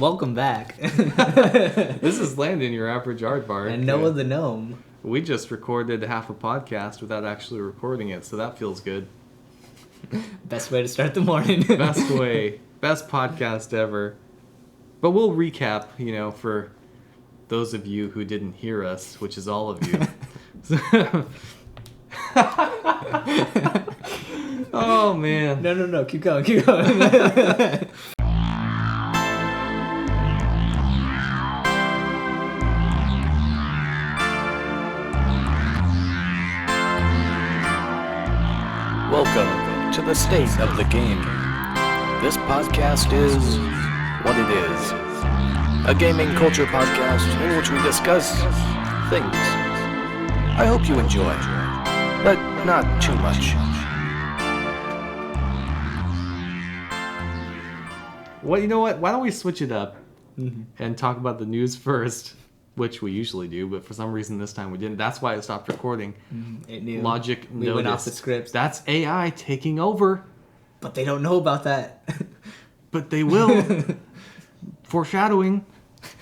Welcome back. This is Landon, your average aardvark. And Noah the gnome. We just recorded half a podcast without actually recording it, so that feels good. Best way to start the morning. Best way. Best podcast ever. But we'll recap, for those of you who didn't hear us, which is all of you. Oh, man. No. Keep going. Welcome to the state of the game. This podcast is what it is. A gaming culture podcast in which we discuss things. I hope you enjoy, but not too much. Well, you know what? Why don't we switch it up and talk about the news first, which we usually do, but for some reason this time we didn't. That's why it stopped recording. It knew. Logic We noticed. went off the script. That's AI taking over, But they don't know about that. but they will. Foreshadowing.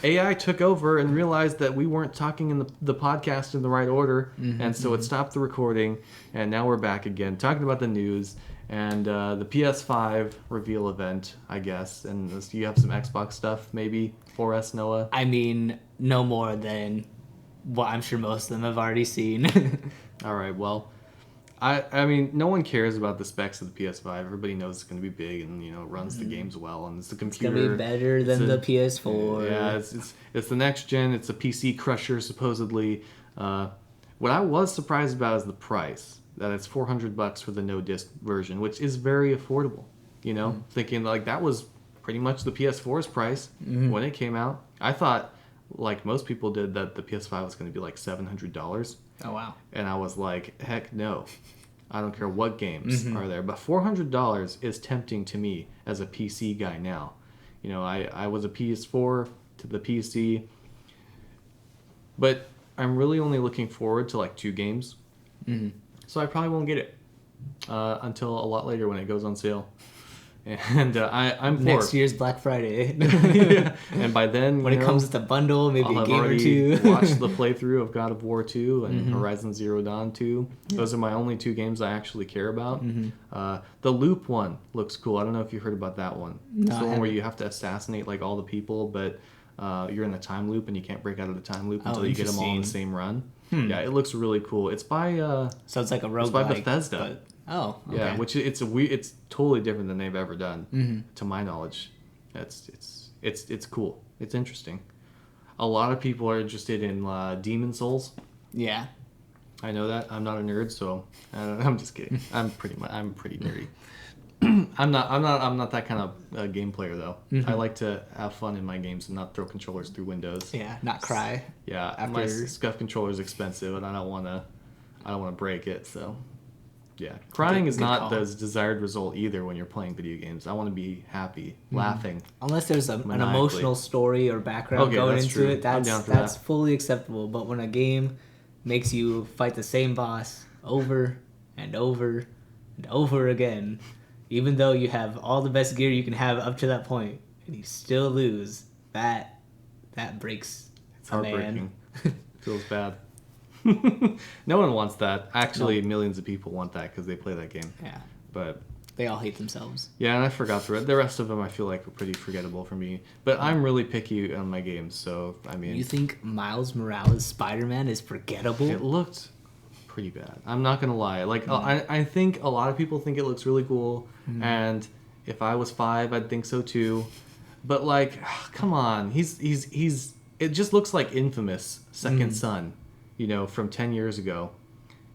AI took over and realized that we weren't talking in the podcast in the right order, and so it stopped the recording, and now we're back again talking about the news and the PS5 reveal event, I guess. And you have some Xbox stuff maybe for us, Noah? I mean, no more than what I'm sure most of them have already seen. All right, well, I mean, no one cares about the specs of the PS5. Everybody knows it's going to be big and, it runs the games well, and it's the computer. It's going to be better than the PS4. Yeah, it's the next gen. It's a PC crusher, supposedly. What I was surprised about is the price. That it's $400 for the no disc version, which is very affordable. Thinking like that was pretty much the PS4's price when it came out. I thought, like most people did, that the PS5 was going to be like $700. Oh, wow. And I was like, heck no. I don't care what games are there. But $400 is tempting to me as a PC guy now. I was a PS4 to the PC. But I'm really only looking forward to like 2 games. So I probably won't get it until a lot later when it goes on sale. And I'm for Next year's Black Friday. Yeah. And by then, when it comes with a bundle, maybe I'll a have game or already two. watched the playthrough of God of War 2 and Horizon Zero Dawn 2. Those are my only 2 games I actually care about. The Loop one looks cool. I don't know if you heard about that one. No, It's the I one where haven't. you have to assassinate like all the people, but you're in a time loop and you can't break out of the time loop until you get them all in the interesting. same run. Yeah, it looks really cool. It's by So it's like a roguelike. it's by Bethesda. But, oh, okay. Yeah, which it's totally different than they've ever done, to my knowledge. It's cool. It's interesting. A lot of people are interested in Demon Souls. Yeah. I know that. I'm not a nerd, so I'm just kidding. I'm pretty nerdy. I'm not that kind of game player though. I like to have fun in my games and not throw controllers through windows. Yeah, not cry. Yeah, After- my SCUF controller is expensive, and I don't want to break it. So, yeah, crying is Good not call. the desired result either when you're playing video games. I want to be happy, laughing. Unless there's an Maniacally. emotional story or background Okay, going that's into true. it, I'm that's down for that's that. fully acceptable. But when a game makes you fight the same boss over and over and over again, even though you have all the best gear you can have up to that point, and you still lose, that breaks It's a man. heartbreaking. Feels bad. No one wants that. Actually, millions of people want that because they play that game. Yeah, But they all hate themselves. yeah, and I forgot the rest of them. I feel like are pretty forgettable for me. But I'm really picky on my games, so I mean, You think Miles Morales Spider-Man is forgettable? it looked pretty bad. I'm not gonna lie. Like I think a lot of people think it looks really cool, and if I was 5, I'd think so too. But like, come on, he's. It just looks like Infamous Second Son, from 10 years ago,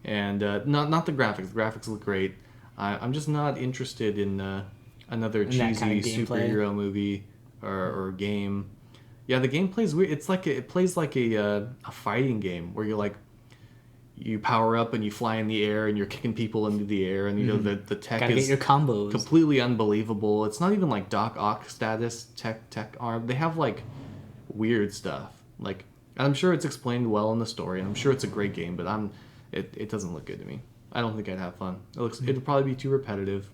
and not the graphics. The graphics look great. I'm just not interested in another In that cheesy kind of gameplay? superhero movie or game. Yeah, the gameplay's weird. It's like it plays like a fighting game where you're like. You power up and you fly in the air and you're kicking people into the air, and the tech Gotta is get your combos. completely unbelievable. It's not even like Doc Ock status tech arm. They have like weird stuff. Like, and I'm sure it's explained well in the story, and I'm sure it's a great game, but it doesn't look good to me. I don't think I'd have fun. It'd probably be too repetitive.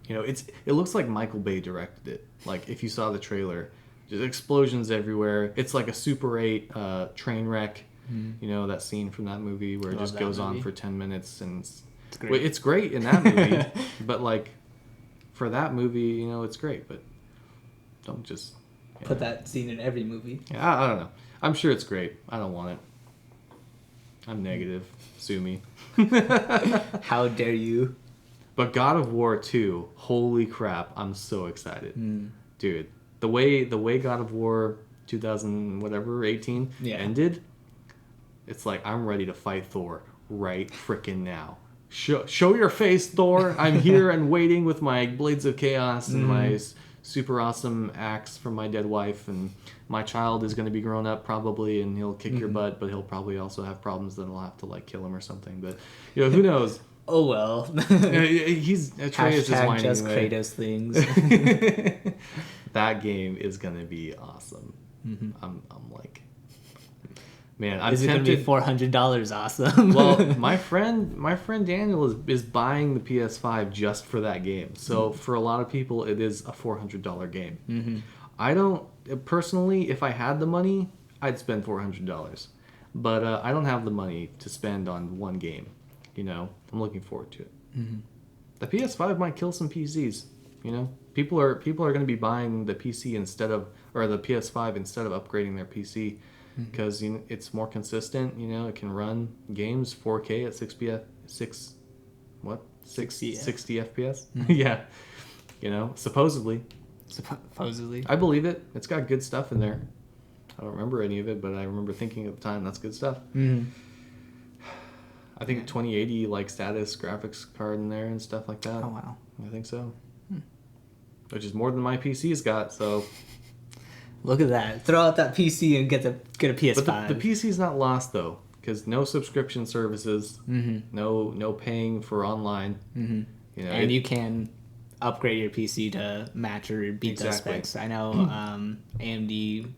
It looks like Michael Bay directed it. Like if you saw the trailer, Just explosions everywhere. It's like a Super 8 train wreck. You know, that scene from that movie where it Love just that goes on movie. for 10 minutes. And it's great. well, it's great in that movie. But, like, for that movie, you know, it's great. But don't just... Put that scene in every movie. Yeah, I don't know. I'm sure it's great. I don't want it. I'm negative. Sue me. How dare you? But God of War 2, holy crap, I'm so excited. Dude, the way God of War 2018 ended, it's like I'm ready to fight Thor right frickin' now. Show your face, Thor. I'm here and waiting with my Blades of Chaos and my super awesome axe from my dead wife, and my child is going to be grown up probably, and he'll kick your butt, but he'll probably also have problems that I'll have to like kill him or something. But you know, who knows? Oh well. He's Atreus is whining just away. Kratos things. That game is going to be awesome. I'm like, man, I'm Is it going to be tempted. $400 awesome? Well, my friend Daniel is buying the PS5 just for that game. So for a lot of people, it is a $400 game. I don't personally. If I had the money, I'd spend $400. But I don't have the money to spend on one game. You know, I'm looking forward to it. The PS5 might kill some PCs. You know, people are going to be buying the PC or the PS5 instead of upgrading their PC. Because it's more consistent, you know, it can run games 4K at 60 FPS. Yeah, you know, supposedly. I believe it. It's got good stuff in there. I don't remember any of it, but I remember thinking at the time that's good stuff. I think 2080 like status graphics card in there and stuff like that. Oh wow. I think so. Which is more than my PC's got, so. Look at that. Throw out that PC and get a PS5. But the PC's not lost though, because no subscription services, no paying for online. You know, and you can upgrade your PC to match or beat those specs. I know AMD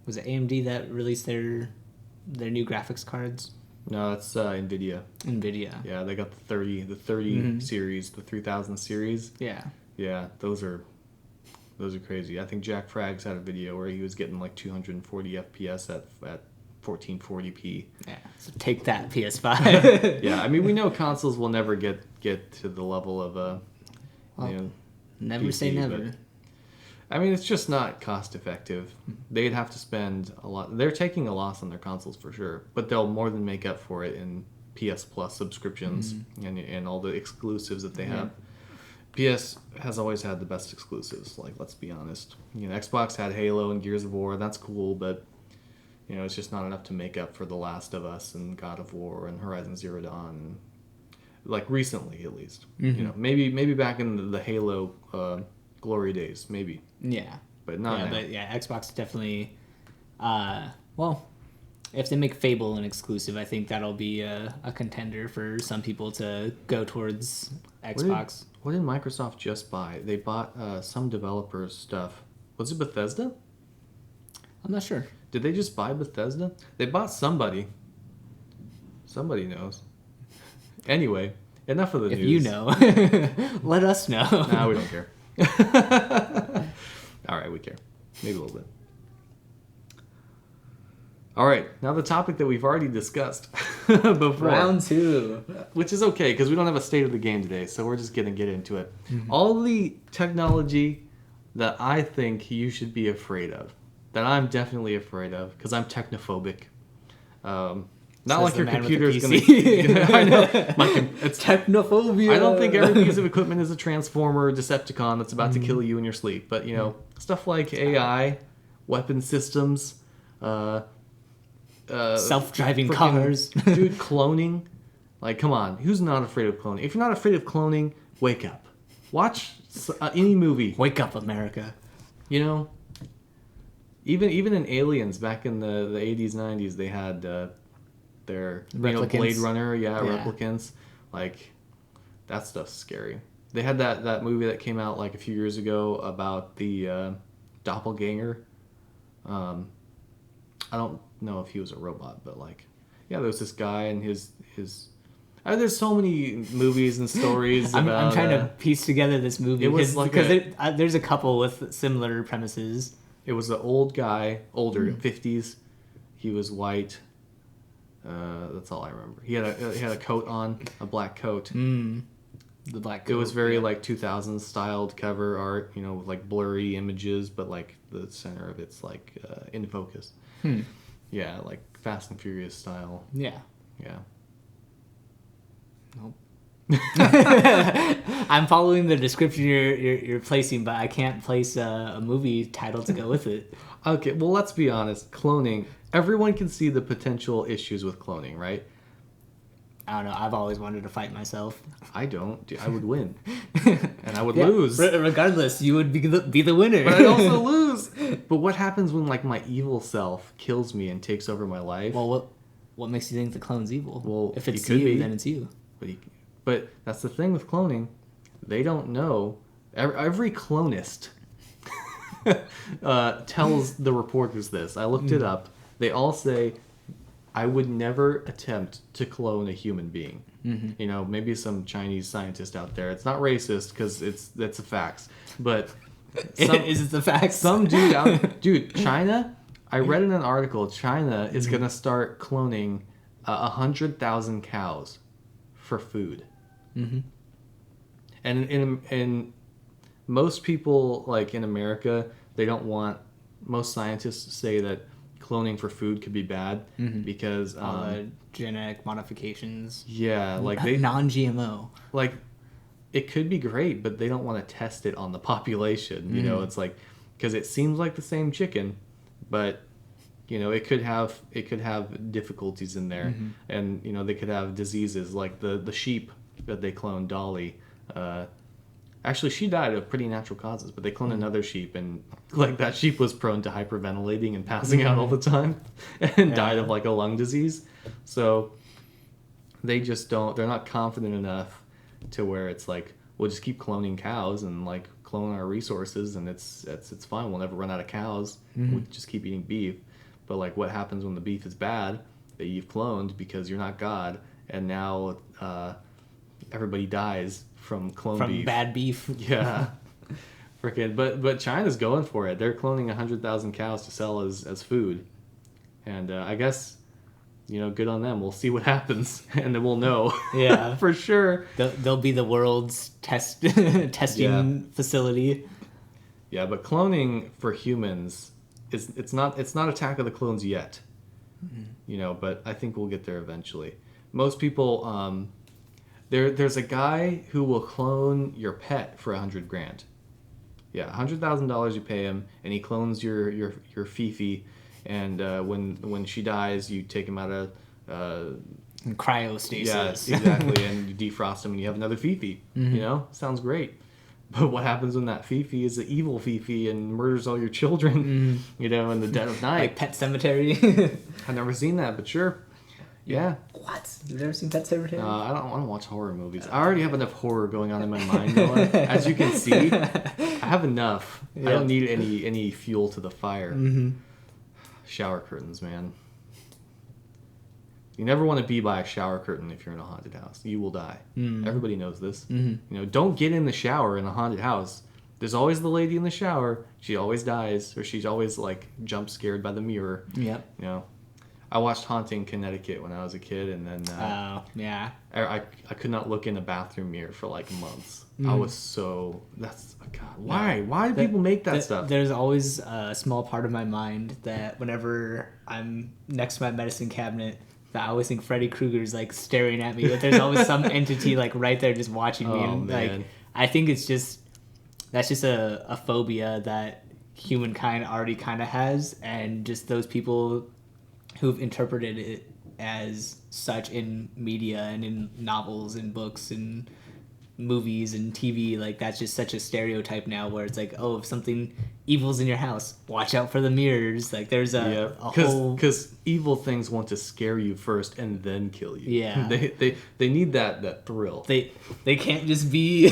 was it AMD that released their new graphics cards? No, that's Nvidia. Nvidia. Yeah, they got the 30 series, the 3000 series. Yeah. Yeah, those are crazy. I think Jack Frags had a video where he was getting like 240 FPS at 1440p. Yeah. So take that PS5. Yeah, I mean we know consoles will never get to the level of Never PC, say never. but, I mean it's just not cost effective. They'd have to spend a lot. They're taking a loss on their consoles for sure, but they'll more than make up for it in PS Plus subscriptions and all the exclusives that they have. PS has always had the best exclusives, like, let's be honest. You know, Xbox had Halo and Gears of War, that's cool, but, you know, it's just not enough to make up for The Last of Us and God of War and Horizon Zero Dawn, like, recently, at least. You know, maybe back in the Halo glory days, maybe. Yeah. But not now. But yeah, Xbox definitely, if they make Fable an exclusive, I think that'll be a contender for some people to go towards Xbox. What did Microsoft just buy? They bought some developers' stuff. Was it Bethesda? I'm not sure. Did they just buy Bethesda? They bought somebody. Somebody knows. Anyway, enough of the news. If you know, let us know. Nah, we don't care. All right, we care. Maybe a little bit. All right, now the topic that we've already discussed before. Round 2. Which is okay, because we don't have a state of the game today, so we're just going to get into it. All the technology that I think you should be afraid of, that I'm definitely afraid of, because I'm technophobic. Not like your computer is going to... I know. It's Technophobia. I don't think every piece of equipment is a Transformer or Decepticon that's about to kill you in your sleep. But, you know, stuff like AI, weapon systems... self-driving cars. Dude, cloning. Like, come on. Who's not afraid of cloning? If you're not afraid of cloning, wake up. Watch any movie. Wake up, America. You know? Even in Aliens, back in the 80s, 90s, they had their Blade Runner, replicants. Like, that stuff's scary. They had that movie that came out like a few years ago about the doppelganger. I don't know if he was a robot, but like, yeah, there was this guy and his There's so many movies and stories I'm about. trying to piece together this movie it was like because there's a couple with similar premises. It was an old guy, older, Hmm. 50s. He was white. That's all I remember. He had a coat on, a black coat. The black. It was Coat, very yeah. like 2000s styled cover art, with like blurry images, but like the center of it's like in focus. Yeah, like Fast and Furious style. Yeah. Yeah. Nope. I'm following the description you're placing, but I can't place a movie title to go with it. Okay, well, let's be honest. Cloning. Everyone can see the potential issues with cloning, right? I don't know. I've always wanted to fight myself. I don't. Dude, I would win, and I would lose. Regardless, you would be the winner. But I'd also lose. But what happens when like my evil self kills me and takes over my life? Well, what makes you think the clone's evil? Well, if it's he could you, be. then it's you. But that's the thing with cloning. They don't know. Every clonist tells the reporters this. I looked it up. They all say, I would never attempt to clone a human being. Maybe some Chinese scientist out there. It's not racist because that's a facts. But Is it the fact? some dude, China. I read in an article. China is gonna start cloning 100,000 cows for food. And in most people like in America, they don't want. Most scientists say that cloning for food could be bad because genetic modifications. yeah, like they non-GMO. like it could be great, but they don't want to test it on the population. It's like because it seems like the same chicken, but it could have difficulties in there, and they could have diseases like the sheep that they cloned, Dolly. Actually, she died of pretty natural causes, but they cloned another sheep, and like that sheep was prone to hyperventilating and passing out all the time, and died of like a lung disease. So they just don't. They're not confident enough to where it's like we'll just keep cloning cows and like clone our resources, and it's fine. We'll never run out of cows. We'll just keep eating beef. But like, what happens when the beef is bad that you've cloned because you're not God, and now everybody dies from beef. Bad beef. Yeah. Freaking, but China's going for it. They're cloning 100,000 cows to sell as food, and I guess good on them. We'll see what happens, and then we'll know. Yeah, for sure. They'll be the world's testing facility. Yeah, but cloning for humans it's not Attack of the Clones yet. But I think we'll get there eventually. Most people there's a guy who will clone your pet for $100,000. Yeah, $100,000 you pay him, and he clones your Fifi, and when she dies, you take him out of cryostasis. Yes, exactly, and you defrost him, and you have another Fifi. Sounds great. But what happens when that Fifi is the evil Fifi and murders all your children? In the dead of night. Like Pet Cemetery. I've never seen that, but sure. Yeah. What? You've never seen Pet Cemetery? I don't watch horror movies. I already have enough horror going on in my mind, Noah. As you can see, I have enough. I don't need any fuel to the fire. Shower curtains, man. You never want to be by a shower curtain if you're in a haunted house. You will die. Everybody knows this. Don't get in the shower in a haunted house. There's always the lady in the shower. She always dies, or she's always like jump scared by the mirror. Yep. I watched Haunting Connecticut when I was a kid, and then yeah. I could not look in a bathroom mirror for like months. I was so God. Why do people make that stuff? There's always a small part of my mind that whenever I'm next to my medicine cabinet, that I always think Freddy Krueger's like staring at me. But there's always some entity like right there just watching me. And man. like I think that's just a phobia that humankind already kind of has, and just those people who've interpreted it as such in media and in novels and books and movies and TV, like that's just such a stereotype now where it's like, oh, if something evil's in your house, watch out for the mirrors. Like there's a whole... Because evil things want to scare you first and then kill you. Yeah. They need that thrill. They can't just be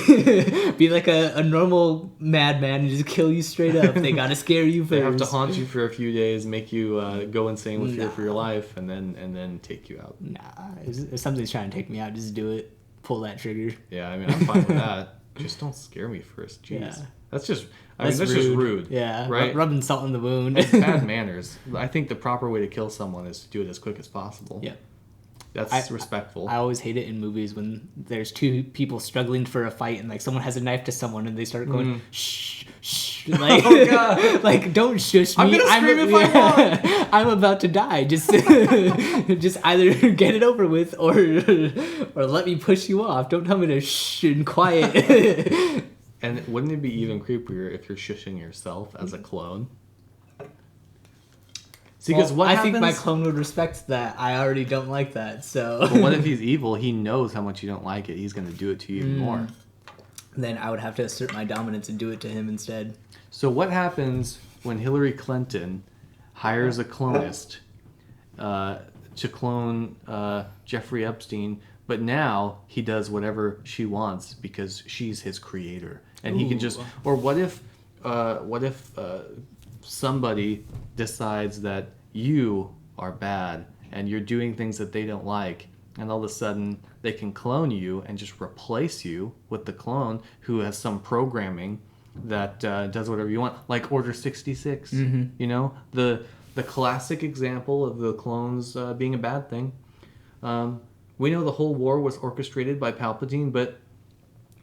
be like a normal madman and just kill you straight up. They gotta scare you first. They have to haunt you for a few days, make you go insane with fear for your life, and then take you out. Nah, if something's trying to take me out, just do it. Pull that trigger. Yeah, I mean, I'm fine with that. Just don't scare me first. Jeez. Yeah. That's just rude. Yeah. Right? Rubbing salt in the wound. It's bad manners. I think the proper way to kill someone is to do it as quick as possible. Yeah. That's respectful. I always hate it in movies when there's two people struggling for a fight and like someone has a knife to someone and they start going shh shh like oh God. Like don't shush me. I'm gonna scream if I want. I'm about to die. Just either get it over with or let me push you off. Don't tell me to shh and quiet. And wouldn't it be even creepier if you're shushing yourself as a clone? Because I think my clone would respect that. I already don't like that, so... But what if he's evil? He knows how much you don't like it. He's going to do it to you even more. Then I would have to assert my dominance and do it to him instead. So what happens when Hillary Clinton hires a clonist to clone Jeffrey Epstein, but now he does whatever she wants because she's his creator, and he can just... Or what if somebody decides that you are bad and you're doing things that they don't like, and all of a sudden they can clone you and just replace you with the clone who has some programming that does whatever you want, like Order 66. Mm-hmm. You know, the classic example of the clones being a bad thing. We know the whole war was orchestrated by Palpatine, but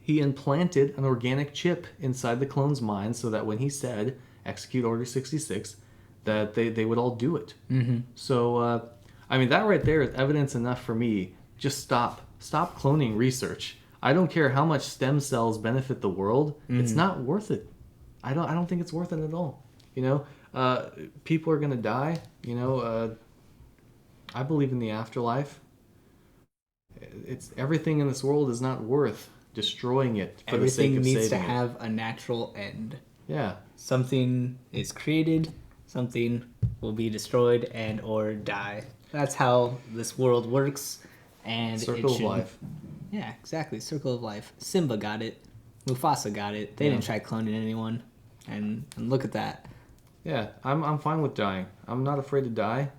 he implanted an organic chip inside the clones' minds so that when he said execute Order 66, that they would all do it. Mm-hmm. So, I mean, that right there is evidence enough for me. Just stop cloning research. I don't care how much stem cells benefit the world. Mm-hmm. It's not worth it. I don't think it's worth it at all. You know, people are gonna die. You know, I believe in the afterlife. It's everything in this world is not worth destroying it for the sake of saving it. Everything needs to have a natural end. Yeah. Something is created, something will be destroyed and or die. That's how this world works. And Circle of life. Yeah, exactly. Circle of life. Simba got it. Mufasa got it. They didn't try cloning anyone. And look at that. Yeah, I'm fine with dying. I'm not afraid to die.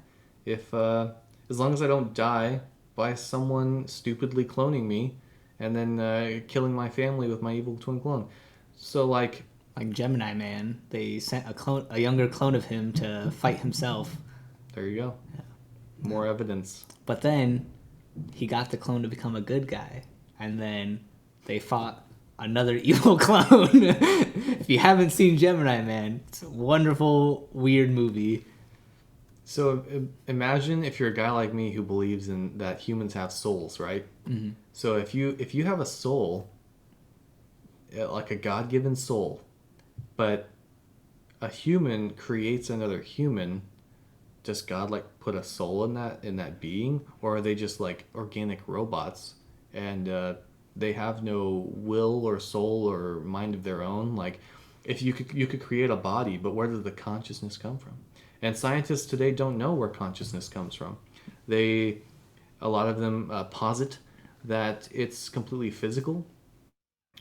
If as long as I don't die by someone stupidly cloning me and then killing my family with my evil twin clone. So like Gemini Man, they sent a younger clone of him to fight himself. There you go. Yeah. More evidence. But then he got the clone to become a good guy, and then they fought another evil clone. If you haven't seen Gemini Man, it's a wonderful, weird movie. So imagine if you're a guy like me who believes in that humans have souls, right? Mm-hmm. So if you have a soul, like a God-given soul, but a human creates another human, does God like put a soul in that being, or are they just like organic robots and they have no will or soul or mind of their own? Like, if you could create a body, but where does the consciousness come from? And scientists today don't know where consciousness comes from. A lot of them posit that it's completely physical.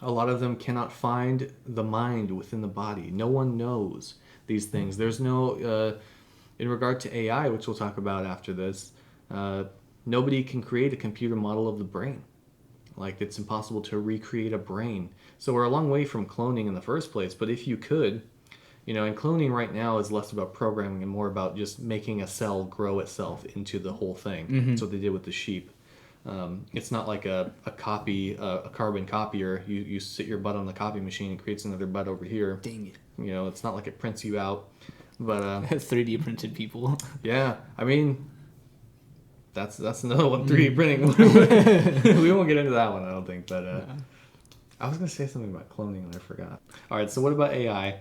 A lot of them cannot find the mind within the body. No one knows these things. There's no, in regard to AI, which we'll talk about after this, nobody can create a computer model of the brain. Like, it's impossible to recreate a brain. So we're a long way from cloning in the first place. But if you could, you know, and cloning right now is less about programming and more about just making a cell grow itself into the whole thing. Mm-hmm. That's what they did with the sheep. It's not like a carbon copier. You sit your butt on the copy machine and it creates another butt over here. Dang it. You know, it's not like it prints you out. But 3D printed people. Yeah, I mean, that's another one. 3D printing. We won't get into that one, I don't think. But I was gonna say something about cloning and I forgot. All right, so what about AI?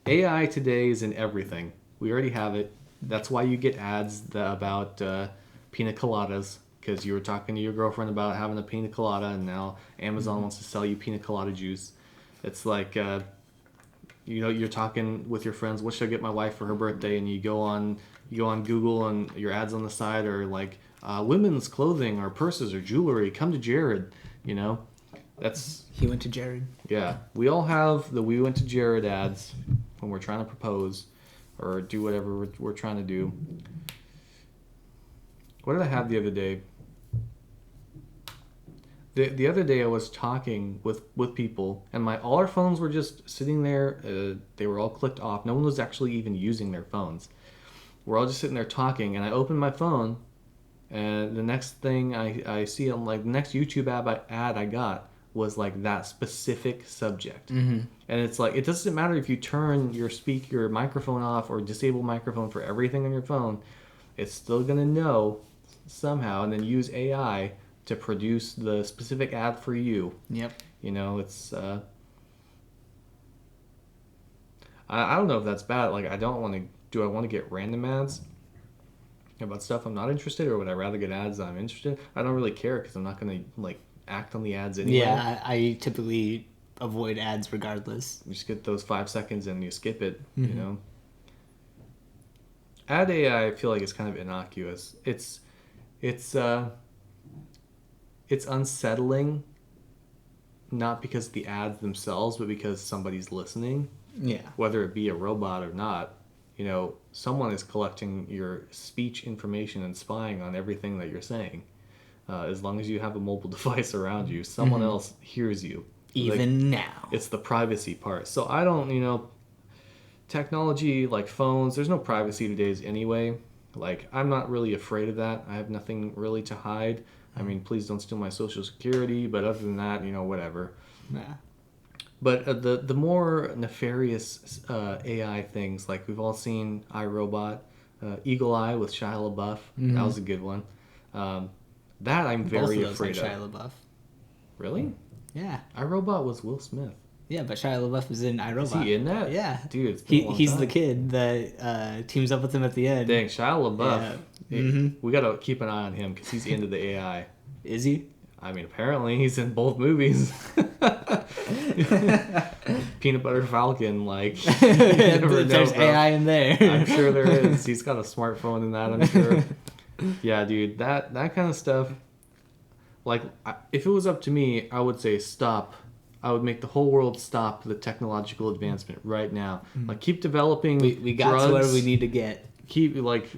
AI today is in everything. We already have it. That's why you get ads about pina coladas, because you were talking to your girlfriend about having a pina colada, and now Amazon Mm-hmm. wants to sell you pina colada juice. It's like, you're talking with your friends, what should I get my wife for her birthday? And you go on Google, and your ads on the side are like, women's clothing or purses or jewelry, come to Jared, That's, He went to Jared. yeah. We all have the "we went to Jared" ads when we're trying to propose or do whatever we're trying to do. What did I have the other day? The other day I was talking with people, and all our phones were just sitting there. They were all clicked off. No one was actually even using their phones. We're all just sitting there talking, and I opened my phone, and the next thing I see, I'm like, the next YouTube ad I got was like that specific subject. Mm-hmm. And it's like, it doesn't matter if you turn your microphone off or disable microphone for everything on your phone, it's still going to know somehow, and then use AI to produce the specific ad for you. Yep. It's I don't know if that's bad. Like, I want to get random ads about stuff I'm not interested in, or would I rather get ads that I'm interested in? I don't really care, because I'm not going to like act on the ads anyway. Yeah, I typically avoid ads regardless. You just get those 5 seconds and you skip it, Mm-hmm. Ad AI, I feel like it's kind of innocuous. It's unsettling, not because of the ads themselves, but because somebody's listening. Yeah. Whether it be a robot or not, someone is collecting your speech information and spying on everything that you're saying. As long as you have a mobile device around you, someone else hears you. Even now. It's the privacy part. So I don't, technology like phones, there's no privacy today's anyway. Like, I'm not really afraid of that. I have nothing really to hide. I mean, please don't steal my social security, but other than that, whatever. Yeah. But the more nefarious AI things, like we've all seen iRobot, Eagle Eye with Shia LaBeouf. That was a good one. That I'm very Both of those afraid had of. Shia LaBeouf. Really? Yeah. iRobot was Will Smith. Yeah, but Shia LaBeouf is in iRobot. Is he in that? Yeah. Dude, it's been a long he's time. the kid that teams up with him at the end. Dang, Shia LaBeouf. Yeah. We gotta keep an eye on him, because he's into the AI. Is he? I mean, apparently he's in both movies. Peanut Butter Falcon, like, you never know, There's bro. AI in there. I'm sure there is. He's got a smartphone in that, I'm sure. Yeah, dude, that kind of stuff. Like, if it was up to me, I would say stop. I would make the whole world stop the technological advancement right now. Like, keep developing We got drugs. to where we need to get. Keep, like,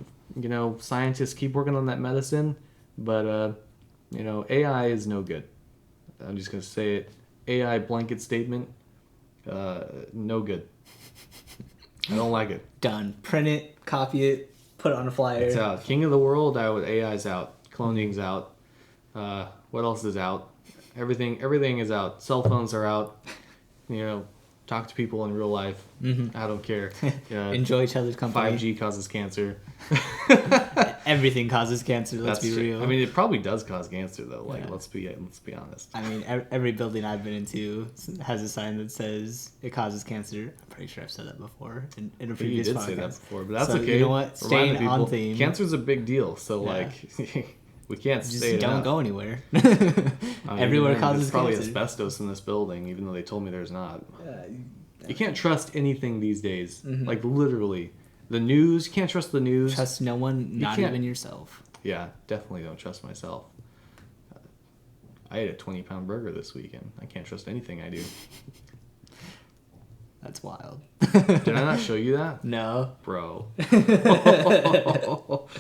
scientists keep working on that medicine. But, AI is no good. I'm just going to say it. AI blanket statement, no good. I don't like it. Done. Print it, copy it, put it on a flyer. It's out. King of the world, AI's out. Cloning's out. What else is out? Everything is out. Cell phones are out. Talk to people in real life. Mm-hmm. I don't care. Enjoy each other's company. 5G causes cancer. Everything causes cancer. Let's be true. real. I mean, it probably does cause cancer, though. Like, Yeah. let's be honest. I mean, every building I've been into has a sign that says it causes cancer. I'm pretty sure I've said that before in a You previous did podcast. say that before, but that's So, okay. you know what? Remind Staying on people, theme. Cancer's a big deal, so Yeah. like we can't Just say it don't enough. go anywhere. I mean, Everywhere there's causes probably cancer. asbestos in this building, even though they told me there's not. You can't trust anything these days. Like, literally. The news, you can't trust the news. Trust no one, not can't- even yourself. Yeah, definitely don't trust myself. I ate a 20-pound burger this weekend. I can't trust anything I do. That's wild. Did I not show you that? No. Bro.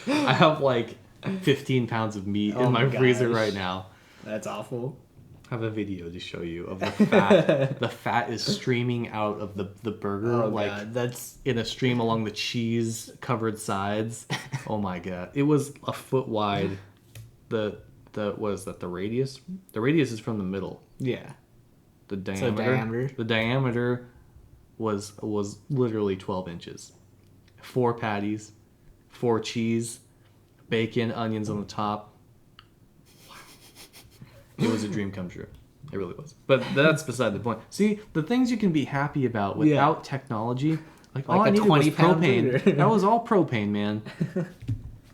I have like 15 pounds of meat Oh in my my freezer gosh. right now. That's awful. I have a video to show you of the fat. The fat is streaming out of the burger, Oh like god, that's in a stream along the cheese covered sides. Oh my god. It was a foot wide. The what is that, the radius? The radius is from the middle. yeah. The diameter. The diameter was literally 12 inches. 4 patties, 4 cheese, bacon, onions on the top. It was a dream come true. It really was. But that's beside the point. See, the things you can be happy about without technology, like all Like I a needed was 20-pound propane. burger. That was all propane, man.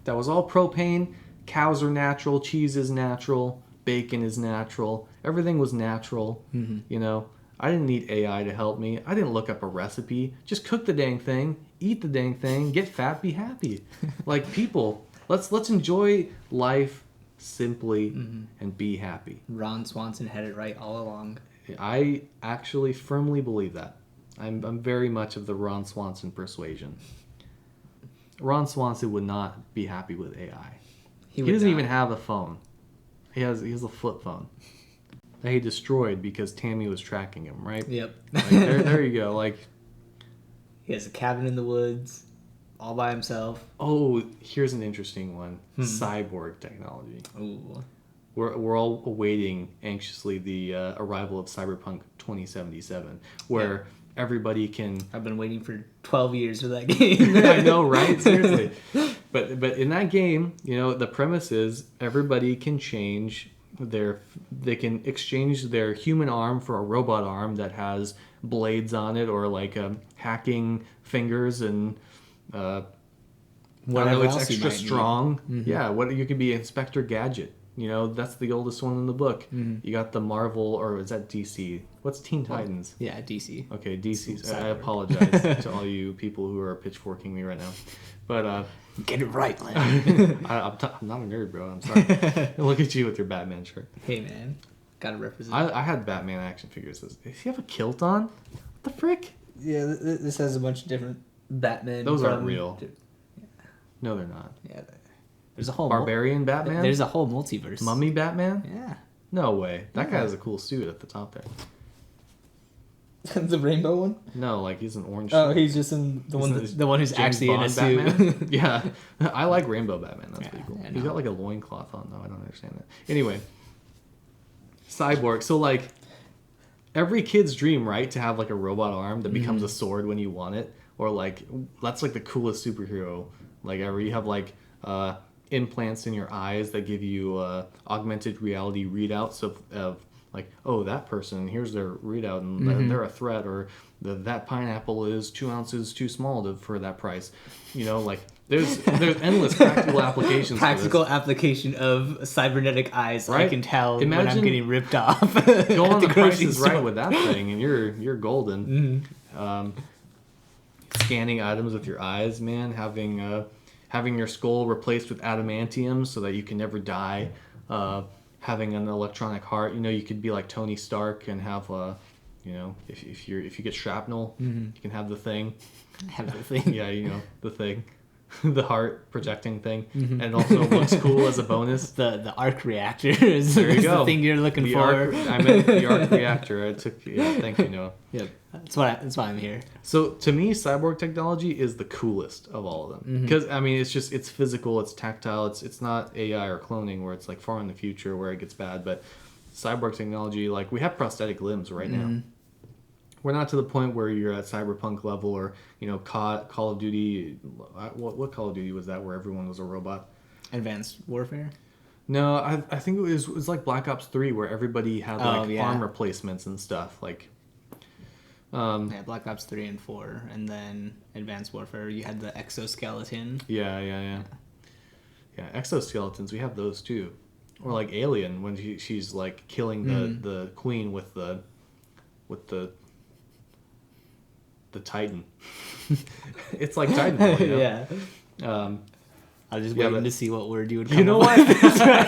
That was all propane. cows are natural, cheese is natural, bacon is natural. Everything was natural. You know, I didn't need AI to help me. I didn't look up a recipe. Just cook the dang thing, eat the dang thing, get fat, be happy. Like, people, let's enjoy life simply and be happy. Ron Swanson had it right all along. I actually firmly believe that. I'm very much of the Ron Swanson persuasion. Ron Swanson would not be happy with AI. He doesn't even have a phone. He has a flip phone that he destroyed because Tammy was tracking him, right? Yep. Like, there you go. Like, he has a cabin in the woods, all by himself. oh, here's an interesting one: cyborg technology. Ooh. We're all awaiting anxiously the arrival of Cyberpunk 2077, where everybody can. I've been waiting for 12 years for that game. I know, right? Seriously. But in that game, you know, the premise is everybody can they can exchange their human arm for a robot arm that has blades on it, or like hacking fingers and Whatever it's else you extra might need. strong. Yeah, what you could be Inspector Gadget. You know, that's the oldest one in the book. You got the Marvel, or is that DC? What's Teen Titans? Yeah, DC. Okay, DC's. I Cyborg. apologize to all you people who are pitchforking me right now. But Get it right, Len. I'm not a nerd, bro. I'm sorry. Look at you with your Batman shirt. Hey, man. Gotta represent. I had Batman action figures. Does he have a kilt on? What the frick? Yeah, this has a bunch of different Batman. Those aren't real. No, they're not. Yeah, there's a whole Barbarian Batman? There's a whole multiverse. Mummy Batman? Yeah. No way. That guy has a cool suit at the top there. The rainbow one? No, like he's an orange. Oh, he's just in the one. The one who's James actually Bond in a suit. Batman? Yeah, I like Rainbow Batman. That's Yeah, pretty cool. I He's know. got like a loincloth on though. I don't understand that. Anyway, Cyborg. So like every kid's dream, right, to have like a robot arm that becomes a sword when you want it, or like that's like the coolest superhero like ever. You have like implants in your eyes that give you augmented reality readouts of like, oh, that person, here's their readout, and they're a threat, or that pineapple is 2 ounces too small for that price. You know, like there's endless practical applications. Practical for application of cybernetic eyes. I Right? can tell when Imagine I'm getting ripped off. this. Go on at the grocery Price is store. Right with that thing, and you're golden. Scanning items with your eyes, man. Having your skull replaced with adamantium so that you can never die. Having an electronic heart, you know, you could be like Tony Stark and have you know, if you get shrapnel, you can have the thing. Have the thing. Yeah, you know, the thing. The heart projecting thing. And it also looks cool as a bonus. The arc reactor is, There you is go. the thing you're looking The for. I meant the arc reactor. Thank you, Noah. Yep. That's why I'm here. So to me, cyborg technology is the coolest of all of them because I mean it's physical, it's tactile, it's not AI or cloning where it's like far in the future where it gets bad. But cyborg technology, like we have prosthetic limbs right now. We're not to the point where you're at Cyberpunk level or you know Call of Duty. What Call of Duty was that where everyone was a robot? Advanced Warfare. No, I think it was like Black Ops 3 where everybody had like arm replacements and stuff like. Yeah, Black Ops 3 and 4, and then Advanced Warfare. You had the exoskeleton. Yeah, exoskeletons. We have those too, or like Alien when she's like killing the queen with the Titan. It's like Titanfall, you know? Yeah. I was just Yeah, waiting but- to see what word you would come You know up what?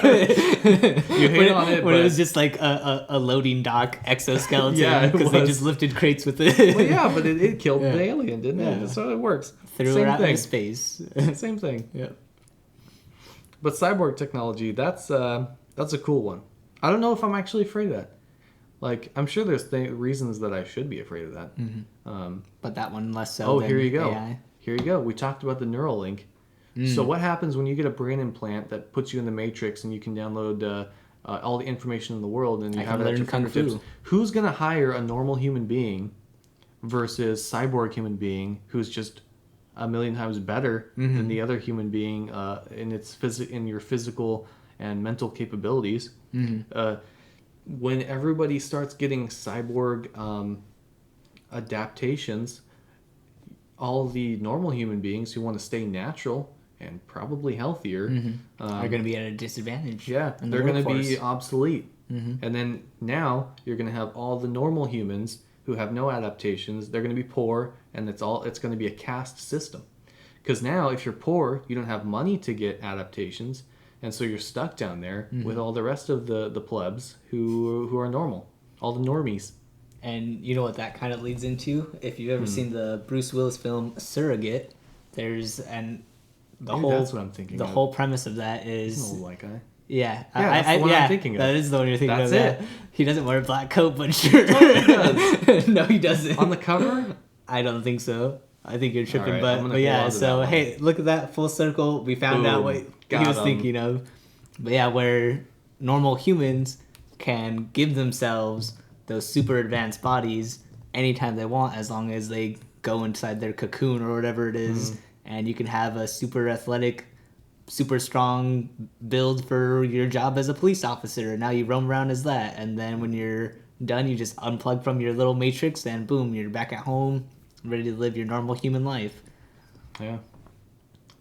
with. You hate on it, when but it was just like a loading dock exoskeleton. Yeah, it because they was. just lifted crates with it. well, yeah, but it killed Yeah. the alien, didn't it? Yeah. That's how it works. Threw Same her out thing. into space. Same thing. Yeah. But cyborg technology, that's a cool one. I don't know if I'm actually afraid of that. Like, I'm sure there's reasons that I should be afraid of that. But that one less so. Oh, than here you go. AI. Here you go. We talked about the Neuralink. So what happens when you get a brain implant that puts you in the Matrix and you can download all the information in the world and you I have can it at learn your Kung fingertips? Fu. Who's going to hire a normal human being versus cyborg human being who's just a million times better than the other human being in your physical and mental capabilities? When everybody starts getting cyborg adaptations, all the normal human beings who want to stay natural and probably healthier are going to be at a disadvantage. Yeah, in the they're going to be workforce. obsolete. And then now you're going to have all the normal humans who have no adaptations. They're going to be poor, and it's going to be a caste system. Because now, if you're poor, you don't have money to get adaptations, and so you're stuck down there with all the rest of the plebs who are normal, all the normies. And you know what that kind of leads into? If you've ever seen the Bruce Willis film Surrogate, there's the Maybe whole that's what I'm thinking the of. whole premise of that He's is an old white guy. yeah, that's the one I'm thinking of. That is the one you're thinking That's of. it. Yeah. He doesn't wear a black coat, but sure. No, he doesn't. On the cover? I don't think so. I think you're tripping, All right, I'm but gonna yeah. hold on to So that one. hey, look at that full circle. We found out Boom. what he Got was him. thinking of. But yeah, where normal humans can give themselves those super advanced bodies anytime they want, as long as they go inside their cocoon or whatever it is, and you can have a super athletic, super strong build for your job as a police officer. And now you roam around as that, and then when you're done, you just unplug from your little matrix, and boom, you're back at home, ready to live your normal human life. Yeah.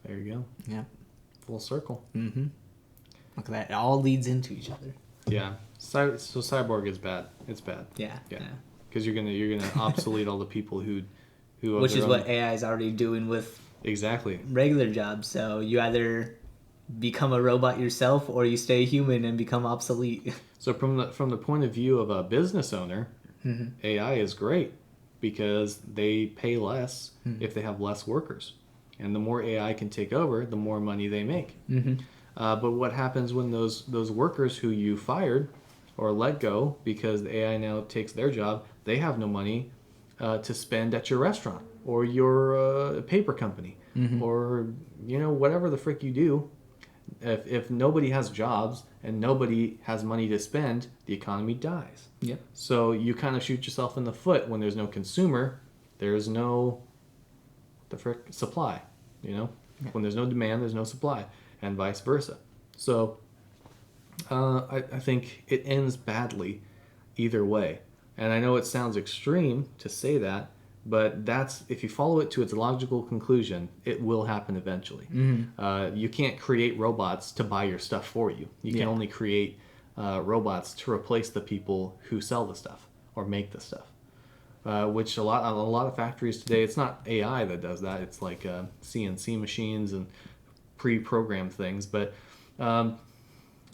There you go. Yeah. Full circle. Mm-hmm. Look at that. It all leads into each other. Yeah. So cyborg is bad. It's bad. Yeah. Yeah. Because you're gonna obsolete all the people who have Which their is own- what AI is already doing with Exactly. regular jobs. So you either become a robot yourself or you stay human and become obsolete. So from the point of view of a business owner, AI is great because they pay less if they have less workers, and the more AI can take over, the more money they make. But what happens when those workers who you fired or let go because the AI now takes their job, they have no money to spend at your restaurant or your paper company or whatever the frick you do. If nobody has jobs and nobody has money to spend, the economy dies. Yep. So you kind of shoot yourself in the foot when there's no consumer, there's no supply. When there's no demand, there's no supply, and vice versa. So I think it ends badly either way. And I know it sounds extreme to say that, but that's, if you follow it to its logical conclusion, it will happen eventually. You can't create robots to buy your stuff for you. You can only create robots to replace the people who sell the stuff or make the stuff. Which a lot of factories today, it's not AI that does that. It's like CNC machines and pre-programmed things. But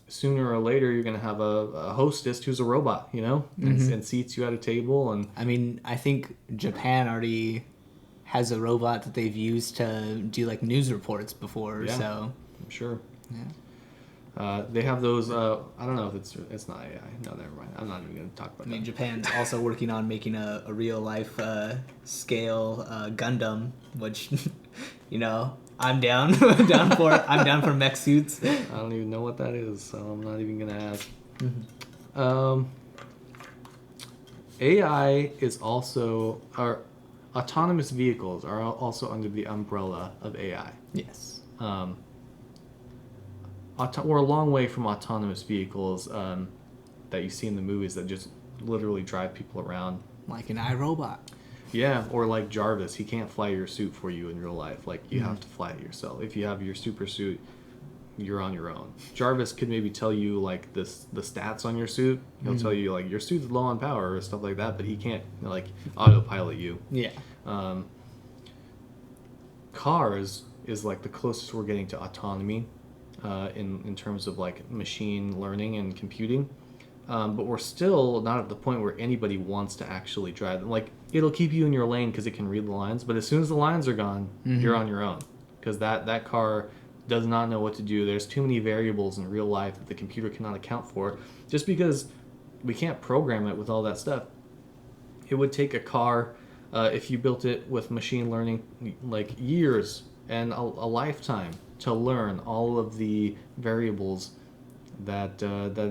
sooner or later, you're going to have a hostess who's a robot, and seats you at a table. And I mean, I think Japan already has a robot that they've used to do like news reports before. Yeah. So I'm sure. yeah. They have those. I don't know if it's not AI. No, never mind. I'm not even going to talk about I mean, that. Japan's also working on making a real life scale Gundam, which, I'm down. I'm down for mech suits. I don't even know what that is, so I'm not even going to ask. AI is also, or autonomous vehicles are also under the umbrella of AI. Yes. We're a long way from autonomous vehicles that you see in the movies that just literally drive people around. Like an iRobot. Yeah, or like Jarvis, he can't fly your suit for you in real life. Like, you have to fly it yourself. If you have your super suit, you're on your own. Jarvis could maybe tell you like the stats on your suit. He'll tell you like your suit's low on power or stuff like that, but he can't like autopilot you. Yeah. Cars is like the closest we're getting to autonomy in terms of like machine learning and computing. But we're still not at the point where anybody wants to actually drive them. Like, it'll keep you in your lane because it can read the lines, but as soon as the lines are gone, you're on your own. Because that car does not know what to do. There's too many variables in real life that the computer cannot account for. Just because we can't program it with all that stuff. It would take a car, if you built it with machine learning, like years and a lifetime to learn all of the variables that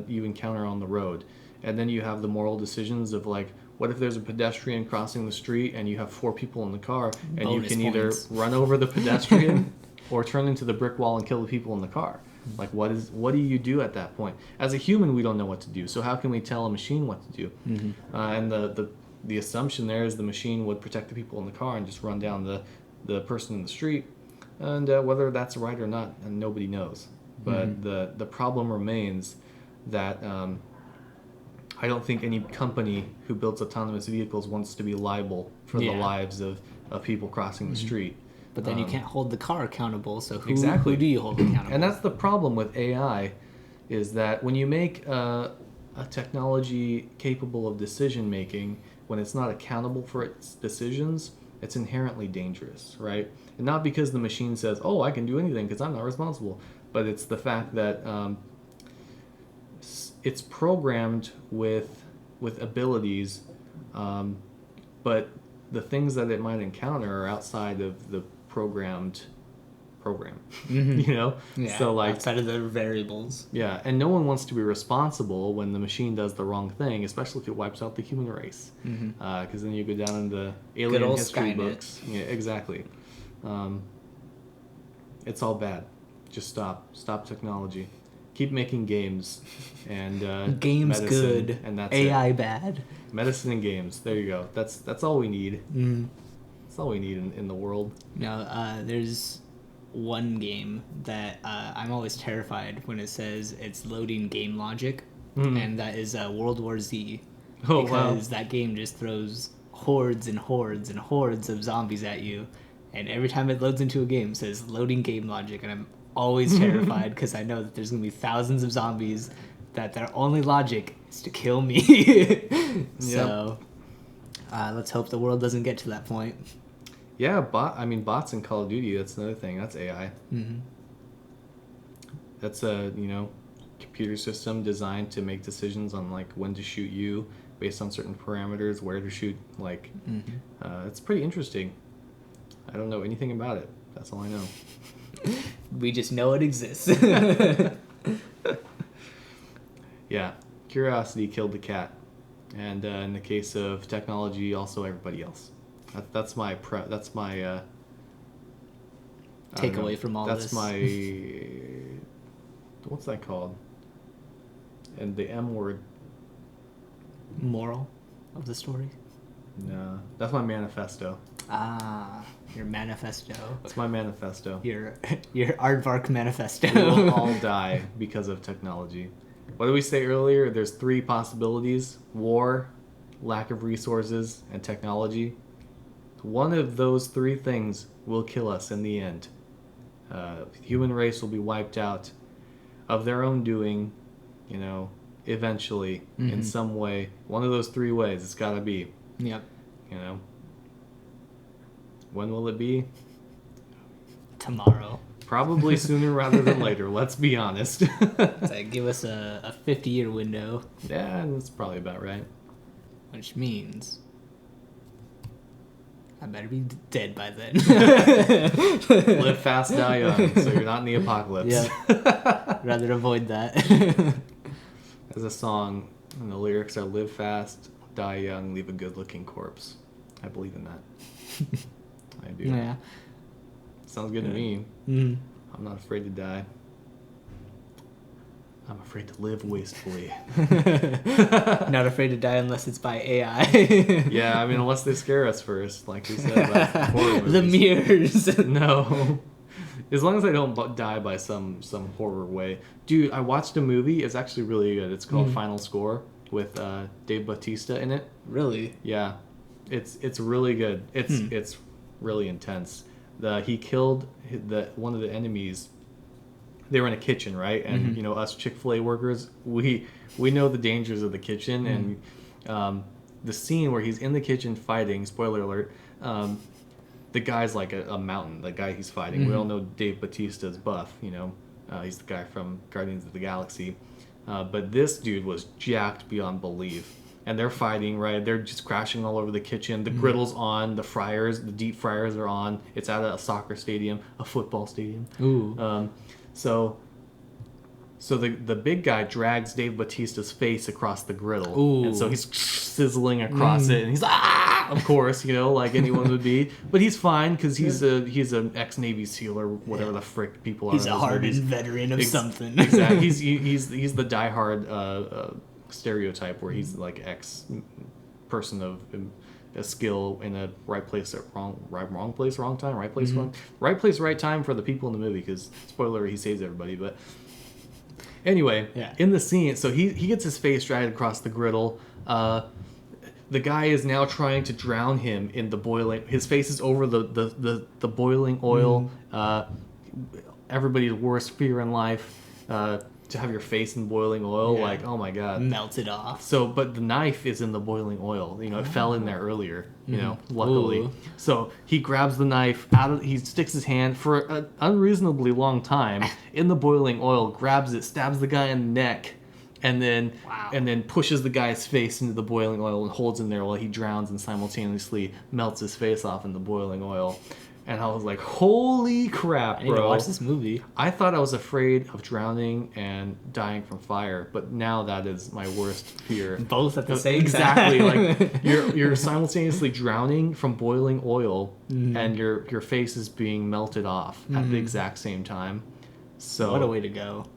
you encounter on the road. And then you have the moral decisions of like, what if there's a pedestrian crossing the street and you have 4 people in the car and Bonus you can points. either run over the pedestrian or turn into the brick wall and kill the people in the car. Like, what do you do at that point? As a human, we don't know what to do. So how can we tell a machine what to do? And the assumption there is the machine would protect the people in the car and just run down the person in the street. And whether that's right or not, and nobody knows. But the problem remains that I don't think any company who builds autonomous vehicles wants to be liable for the lives of people crossing the street. But then you can't hold the car accountable, so who do you hold accountable? And that's the problem with AI, is that when you make a technology capable of decision making, when it's not accountable for its decisions, it's inherently dangerous, right? And not because the machine says, oh, I can do anything because I'm not responsible, but it's the fact that it's programmed with abilities, but the things that it might encounter are outside of the program. You know? Yeah, so like outside of the variables. Yeah, and no one wants to be responsible when the machine does the wrong thing, especially if it wipes out the human race. Because then you go down in the alien old history Skynet. books. Yeah, exactly. It's all bad. Just stop technology. Keep making games and Games medicine, good, and that's AI it. bad. Medicine and games. There you go. That's all we need. That's all we need in the world. No, there's one game that I'm always terrified when it says it's loading game logic, and that is World War Z. Oh, because that game just throws hordes and hordes and hordes of zombies at you, and every time it loads into a game, it says loading game logic, and I'm always terrified because I know that there's gonna be thousands of zombies that their only logic is to kill me. So let's hope the world doesn't get to that point. Yeah, bots in Call of Duty, that's another thing. That's AI. That's a, computer system designed to make decisions on, like, when to shoot you based on certain parameters, where to shoot, like, it's pretty interesting. I don't know anything about it. That's all I know. We just know it exists. Yeah, curiosity killed the cat. And in the case of technology, also everybody else. That's my Takeaway from all that's this. my what's that called? And the M word. Moral of the story? No, that's my manifesto. Ah, your manifesto. That's my manifesto. Your Aardvark manifesto. We will all die because of technology. What did we say earlier? There's 3 possibilities: war, lack of resources, and technology. One of those 3 things will kill us in the end. Human race will be wiped out of their own doing, eventually, in some way. One of those 3 ways, it's got to be. Yep. When will it be? Tomorrow. Probably sooner rather than later, let's be honest. It's like, give us a 50-year window. Yeah, that's probably about right. Which means I better be dead by then. Live fast, die young, so you're not in the apocalypse. Yeah. Rather avoid that. There's a song, and the lyrics are live fast, die young, leave a good-looking corpse. I believe in that. I do. Yeah. Sounds good to me. Mm. I'm not afraid to die. I'm afraid to live wastefully. Not afraid to die unless it's by AI. Yeah, unless they scare us first, like we said about horror movies. The mirrors. No. As long as I don't die by some horror way. Dude, I watched a movie. It's actually really good. It's called Final Score with Dave Bautista in it. Really? Yeah. It's really good. It's really intense. He killed one of the enemies. They were in a kitchen, right? And us Chick-fil-A workers, we know the dangers of the kitchen, and the scene where he's in the kitchen fighting. Spoiler alert. The guy's like a mountain. The guy he's fighting. We all know Dave Bautista's buff. He's the guy from Guardians of the Galaxy. But this dude was jacked beyond belief. And they're fighting, right? They're just crashing all over the kitchen. The griddle's on. The deep fryers are on. It's at a soccer stadium, a football stadium. Ooh. So the big guy drags Dave Bautista's face across the griddle. Ooh. And so he's sizzling across it. And he's of course, like anyone would be. But he's fine because he's an ex-Navy SEAL or whatever the frick people are. He's in a those hardened movies. veteran of something. Exactly. He's the diehard stereotype where he's like ex person of a skill in a right place at wrong place, wrong time, right place, right place, right time for the people in the movie. Because spoiler, he saves everybody. But anyway, in the scene, so he gets his face dragged across the griddle. The guy is now trying to drown him in the boiling. His face is over the boiling oil. Everybody's worst fear in life. To have your face in boiling oil, like, oh my god, melted off. So, but the knife is in the boiling oil. You know, it fell in there earlier. You know, luckily. Ooh. So he grabs the knife he sticks his hand for an unreasonably long time in the boiling oil, grabs it, stabs the guy in the neck, and then pushes the guy's face into the boiling oil and holds him there while he drowns and simultaneously melts his face off in the boiling oil. And I was like, holy crap, bro. I need to watch this movie. I thought I was afraid of drowning and dying from fire, but now that is my worst fear. Both at the same exactly, time. Like you're simultaneously drowning from boiling oil and your face is being melted off at the exact same time. So what a way to go.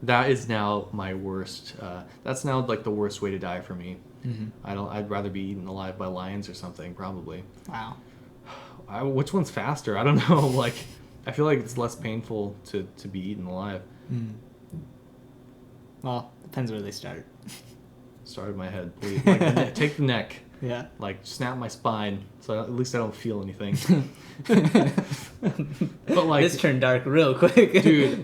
That is now my worst. That's now like the worst way to die for me. I'd rather be eaten alive by lions or something, probably. Wow. Which one's faster? I don't know. Like, I feel like it's less painful to be eaten alive. Well, depends where they start. Start in my head, please. Like, take the neck. Yeah. Like, snap my spine, so at least I don't feel anything. But like, this turned dark real quick. dude,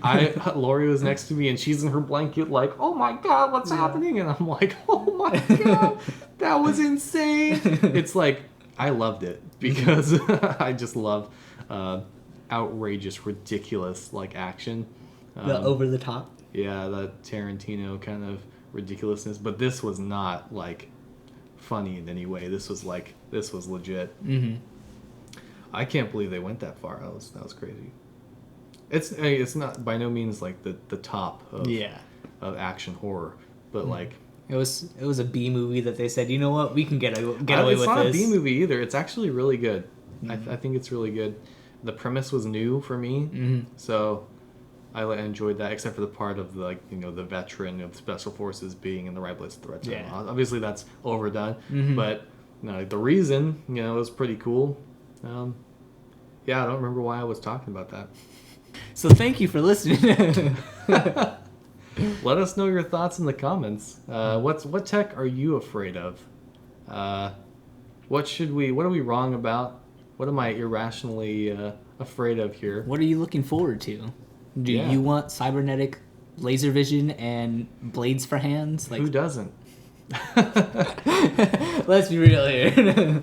Lori was next to me and she's in her blanket, like, oh my god, what's happening? And I'm like, oh my god, that was insane. It's like, I loved it because I just love outrageous, ridiculous like action. The over the top. Yeah, that Tarantino kind of ridiculousness. But this was not like funny in any way. This was legit. I can't believe they went that far. That was crazy. It's not by no means like the top of action horror, but like. It was a B movie that they said, you know what, we can get away with this. It's not a B movie either. It's actually really good. I think it's really good. The premise was new for me, so I enjoyed that, except for the part of the veteran of special forces being in the right place at the right time. Yeah. Obviously, that's overdone, but the reason was pretty cool. I don't remember why I was talking about that. So thank you for listening. Let us know your thoughts in the comments. What tech are you afraid of? What are we wrong about? What am I irrationally afraid of here? What are you looking forward to? Do you want cybernetic laser vision and blades for hands? Like, who doesn't? Let's be real here.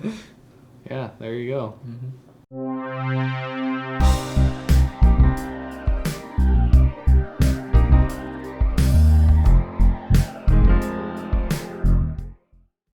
Yeah, there you go.